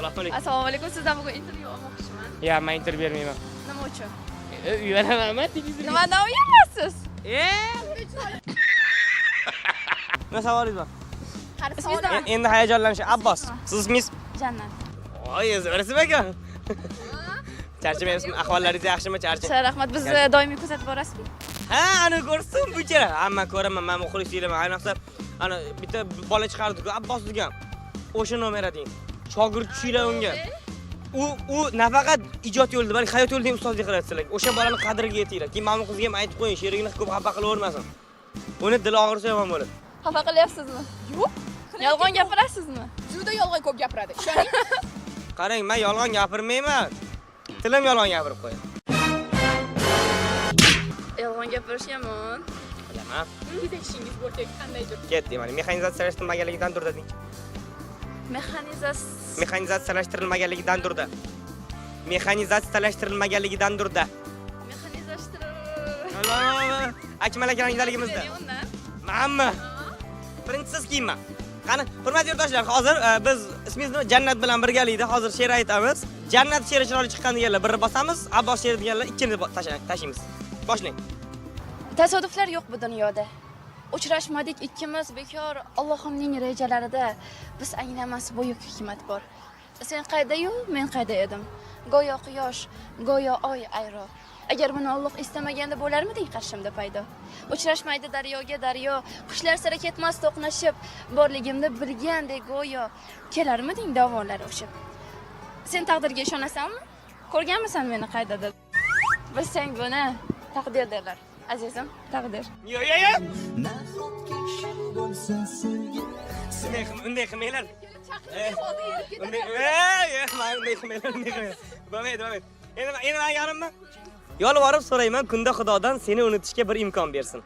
Assalomu alaykum. Assalomu alaykum. Sizdan bugun intervyu olmoqchiman. Ya, men intervyu bermayman. Nima uchun? Uyalaman, televizor. Nimadan uyalasiz? Nima savolingiz bor? Ismingiz Endi hayajonlanish. Abbos. Siz ismingiz? Jannat. Voy, o'zbekiston ekan. Charchamayapsizmi? Ahvollaringiz yaxshimi? Shular rahmat. Bizni doimiy kuzatib borasizmi? Ha, ana ko'rsin bunchalar. Hamma ko'raman, men muxlisiyman. Ayniqsa, ana bitta bola chiqardi-ku, Abbos degan. O'sha nomer deng. Shogird tushinglar unga. U nafaqat ijod yo'lida, balki hayot yo'lida ham ustozlik qilasizlar. O'sha bolani qadriga yetinglar. Keyin mamon qizga ham aytib qo'ying, sherigini ko'p xafa qilavermasin. Uni dili og'risa yomon bo'ladi. Xafa qilyapsizmi? Yo'q. Yolg'on gapirasizmi? Juda yolg'on ko'p gapiradi. Ishoning. Qarang, men yolg'on gapirmayman. Tilim yolg'on gapirib qo'yadi. Yolg'on gapirish yomon. Bilaman. Sizning ishingiz bo'lsa qandaydir. Ketdi, mana mexanizatsiyalashtirilmaganligidan turdi deng. Mexanizatsiyalashtirilmaganligidan turdi. Mexanizatsiyalashtirilmaganligidan turdi. Akmalakaligimizda. Mamma. Birinchisiz kiyinma. Qani, hurmatli yurtdoshlar, hozir biz ismingizni Jannat bilan birgalikda hozir she'r aytamiz. Jannat she'ri chiroyli chiqqan deganlar birni bosamiz, Abbos she'ri deganlar ikkini tashlaymiz. Boshlang. Tasodiflar yo'q bu dunyoda. Uchrashmadik ikkimiz bekor, Allohimning rejalarida biz anglamas buyuk hikmat bor. Sen qayda-yu, men qayda edim. Go'yo quyosh, go'yo oy ayro. Agar buni Alloh istamaganda bo'larmiding qarshimda paydo? Uchrashmaydi daryoga daryo, qushlar sira ketmas to'qnashib, borligimni bilgandek go'yo kelarmiding da'volar o'shib. Sen taqdirga ishonasanmi? Ko'rganmisan meni qaydadir? Bilsang buni taqdir derlar. Azizim, taqdir. Yo. Unday qilmanglar. Unday qilmanglar. Bo'lmaydi. Endi men garimmi? Yolvorib so'rayman, kunda Xudodan seni unutishga bir imkon bersin.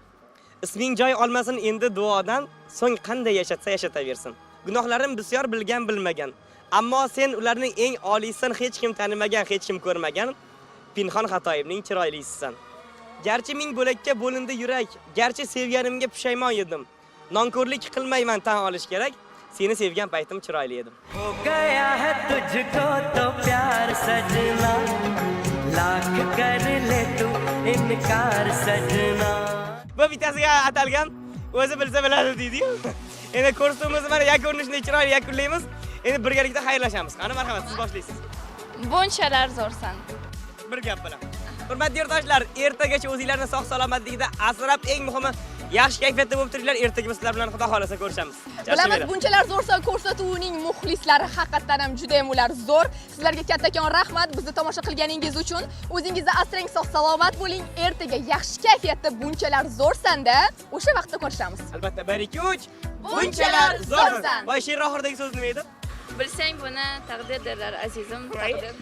Isming joy olmasin endi duodan, so'ng qanday yashatsa yashataversin. Gunohlarim bisyor bilgan bilmagan, ammo sen ularning eng oliysan, hech kim tanimagan, hech kim ko'rmagan, pinhon xatoyimning chiroylisisan. Garchi ming bo'lakka bo'lindi yurak, garchi sevganimga pushaymon edim. Nonko'rlik qilmayman tan olish kerak, seni sevgan paytim chiroyli edim. Ho gaya hai tujhko to pyar sajna, lakh kar le tu inkar sajna. Bu bittasiga atalgan, o'zi bilsa biladi deydi-yu. Endi ko'rsatuvimizni mana yakunlashni chiroyli yakunlaymiz. Endi birgalikda xayrlashamiz. Qani marhamat, siz boshlaysiz. Bunchalar zo'rsan. Bir gap bilan. Hurmatli yurtdoshlar, ertagacha o'zingizlarni sog' salomatligida asrab, eng muhimi yaxshi kayfiyatda bo'lib turinglar. Ertaga biz sizlar bilan Xudo xolasa ko'rishamiz. Bilamiz, bunchalar zo'rsan ko'rsatuvining muxlislari haqiqatan ham juda ham ular zo'r. Sizlarga kattakon rahmat bizni tomosha qilganingiz uchun. O'zingizni asrang, sog' salomat bo'ling. Ertaga yaxshi kayfiyatda bunchalar zo'rsanda o'sha vaqtda ko'rishamiz. Albatta, 1 2 3. Bunchalar zo'rsan. Voy, she'r oxiridagi so'z nima edi? Bilsang buni taqdir derlar, azizim, taqdir.